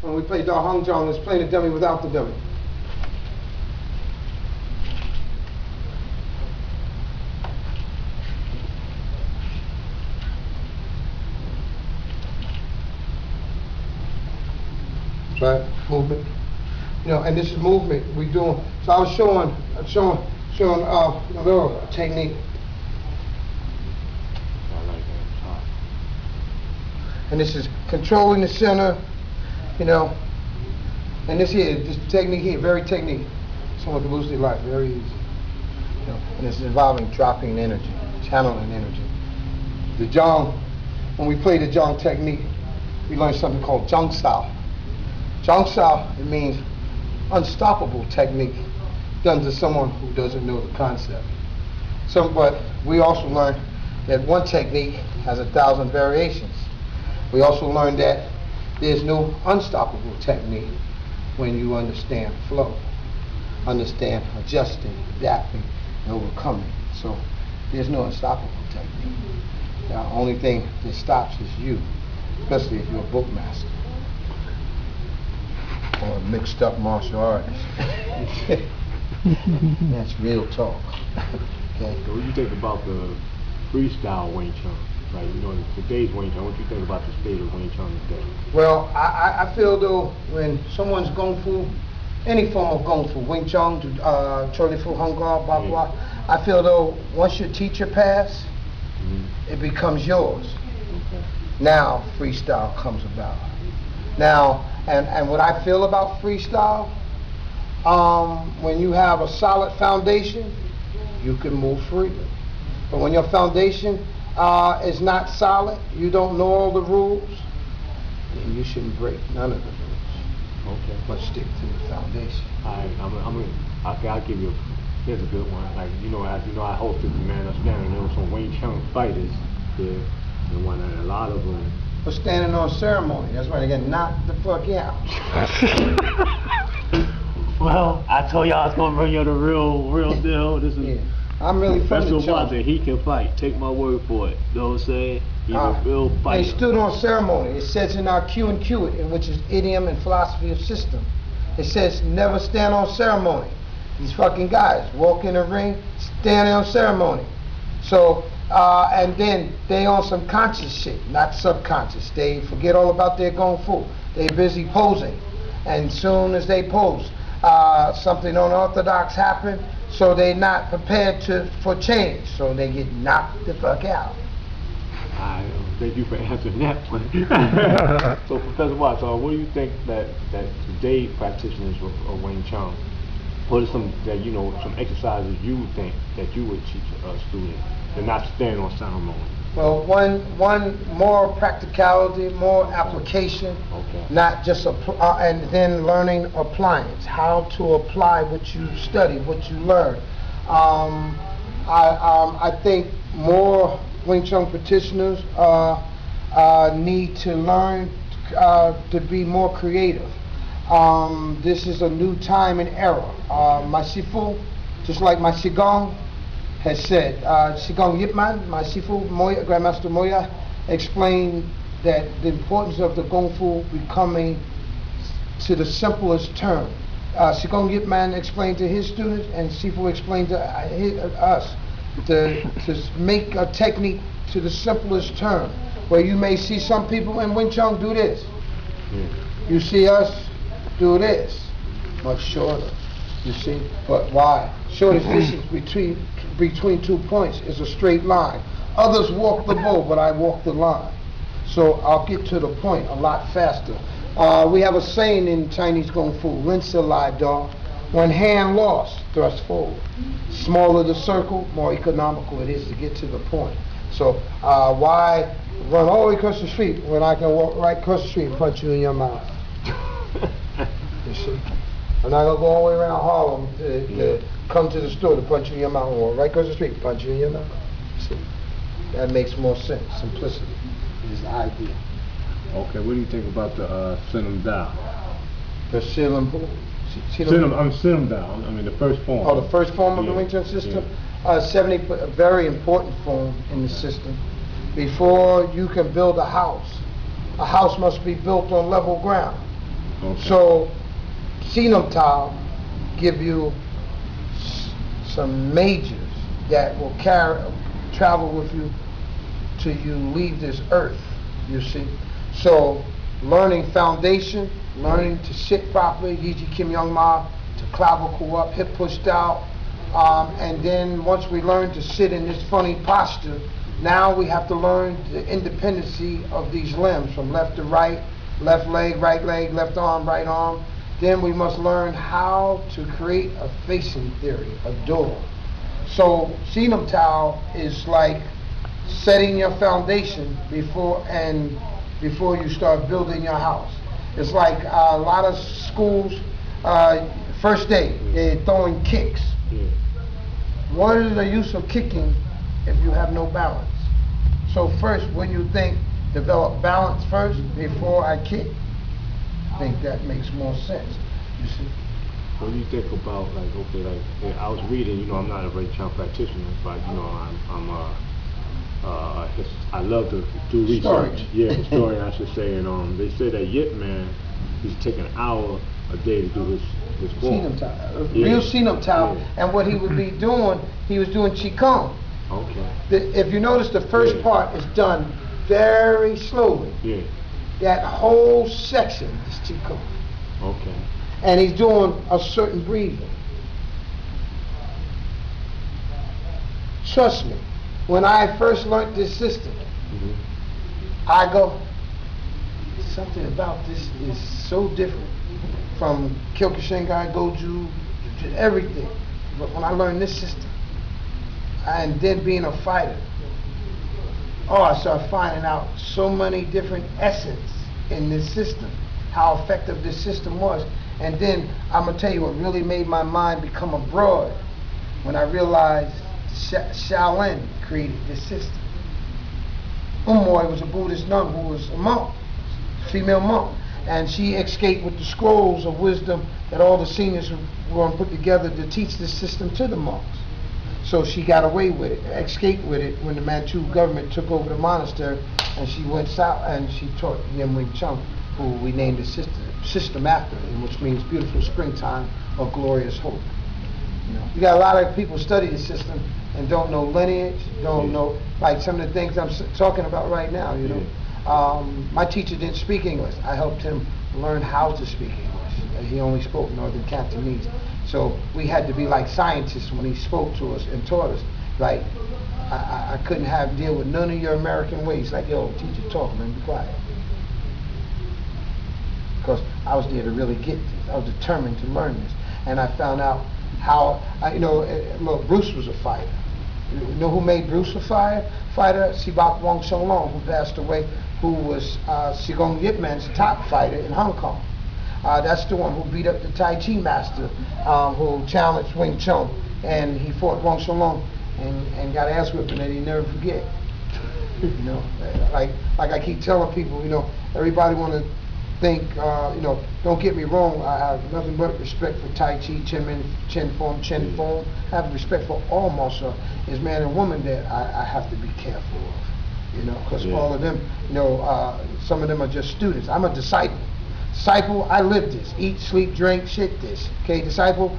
when we play Da Hong Jong, is playing the dummy without the dummy. Right, movement. You know, and this is movement we doing. So I was showing a little technique. And this is controlling the center, you know. And this technique here, very technique. Someone can lose their life, very easy. You know, and this is involving dropping energy, channeling energy. The Zhang, when we play the Zhang technique, we learn something called Zhang Sao. Zhang Sao, it means unstoppable technique done to someone who doesn't know the concept. But we also learned that one technique has 1,000 variations. We also learned that there's no unstoppable technique when you understand flow, understand adjusting, adapting, and overcoming. So there's no unstoppable technique. The only thing that stops is you, especially if you're a book master or a mixed up martial artist. That's real talk. Okay. So what do you think about the freestyle Wing Chun? Like, you know, today's Wing Chun, what do you think about the state of Wing Chun today? Well, I feel though, when someone's Kung Fu, any form of Kung Fu, Wing Chun, Choli Fu, Hung Gar, Bagua, I feel though, once your teacher pass, it becomes yours. Okay. Now, freestyle comes about. Now, and what I feel about freestyle, when you have a solid foundation, you can move freely. But when your foundation is not solid, you don't know all the rules, then you shouldn't break none of the rules. Okay. But stick to the foundation. I'll give you here's a good one. Like, you know, as you know, I hosted the Man Up Standing. There were some Wing Chun fighters there, and one, and a lot of them. For standing on ceremony, that's why they get knocked the fuck out. Well, I told y'all I was gonna bring you the real deal. This is. Yeah. I'm really from the Professor Watson, he can fight. Take my word for it. You know what I'm saying? He's a real fighter. They stood on ceremony. It says in our Q and Q, which is idiom and philosophy of system. It says never stand on ceremony. These fucking guys walk in the ring, standing on ceremony. So, and then they on some conscious shit, not subconscious. They forget all about their Kung Fu. They busy posing. And soon as they pose, something unorthodox happen, so they're not prepared for change, so they get knocked the fuck out. Thank you for answering that one. So, Professor Watson, what do you think that today practitioners of Wing Chun, what are some that you know some exercises you would think that you would teach a student to not stand on ceremony? Well, one more practicality, more application, Okay. not just and then learning appliance, how to apply what you study, what you learn. I think more Wing Chun practitioners need to learn to be more creative. This is a new time and era. My Sifu, just like my Qigong, has said, Qigong Yipman, my Sifu, Moya, Grandmaster Moya, explained that the importance of the Kung Fu becoming to the simplest term. Qigong Yipman explained to his students, and Sifu explained to us, to make a technique to the simplest term, where you may see some people in Wing Chun do this. You see us do this, much shorter, you see, but why? Shortest distance between 2 points is a straight line. Others walk the bow, but I walk the line. So I'll get to the point a lot faster. We have a saying in Chinese Kung Fu, Rin Se Lai Da, when hand lost, thrust forward. Smaller the circle, more economical it is to get to the point. So why run all the way across the street when I can walk right across the street and punch you in your mouth? You see? I'm not going to go all the way around Harlem to come to the store to punch you in your mouth, and walk right across the street, punch you in your mouth. See? That makes more sense. Simplicity is the idea. Okay, what do you think about the Sinum Dao? The Sinum Dao, I mean the first form. Oh, the first form of the Wing Chun system? Yeah. 70, a very important form in the system. Before you can build a house must be built on level ground. Okay. So, Sinam Tao give you some majors that will travel with you till you leave this earth, you see. So, learning foundation, learning to sit properly, Yiji Kim Young Ma, to clavicle up, hip pushed out, and then once we learn to sit in this funny posture, now we have to learn the independency of these limbs from left to right, left leg, left arm, right arm. Then we must learn how to create a facing theory, a door. So Sinam Tao is like setting your foundation before you start building your house. It's like a lot of schools, first day, they're throwing kicks. Yeah. What is the use of kicking if you have no balance? So first, when you think, develop balance first before I kick, I think that makes more sense, you see. What do you think about, like, okay, like, yeah, I was reading, you know, I'm not a Wing Chun practitioner, but, you know, I love to do research. Yeah, historian, I should say, and they say that Yip Man, he's taking an hour a day to do his form. Sinam Tao, real Sinam Tao, and what he would be doing, he was doing Qigong. Okay. If you notice, the first part is done very slowly. Yeah. That whole section is Qigong. Okay. And he's doing a certain breathing. Trust me, when I first learned this system, I go, something about this is so different from Kyokushinkai, Goju, everything. But when I learned this system, and then being a fighter, I started finding out so many different essence in this system, how effective this system was. And then I'm gonna tell you what really made my mind become abroad when I realized Shaolin created this system. Umoy was a Buddhist nun who was a monk, female monk, and she escaped with the scrolls of wisdom that all the seniors were going to put together to teach this system to the monks. So she got away with it, escaped with it when the Manchu government took over the monastery, and she went south and she taught Yim Wing Chun, who we named the system after, which means beautiful springtime or glorious hope. You know, you got a lot of people study the system and don't know lineage, don't know like some of the things I'm talking about right now. You know, my teacher didn't speak English. I helped him learn how to speak English. He only spoke Northern Cantonese, so we had to be like scientists when he spoke to us and taught us. Like I couldn't deal with none of your American ways. Like, yo, teacher, talk, man, be quiet. Because I was there to really get this. I was determined to learn this, and I found out how. Look, Bruce was a fighter. You know who made Bruce a fighter? Sibak Wong Shong Long, who passed away, who was Sigong Yip Man's top fighter in Hong Kong. That's the one who beat up the Tai Chi master, who challenged Wing Chun, and he fought Wong Shong Long and got ass whipping that he never forget. You know, like I keep telling people, you know, everybody want to think, don't get me wrong, I have nothing but respect for Tai Chi, Chen Fong. I have respect for all martial arts. It's man and woman that I have to be careful of, you know, because all of them, you know, some of them are just students. I'm a disciple. Disciple, I live this. Eat, sleep, drink, shit this. Okay, disciple,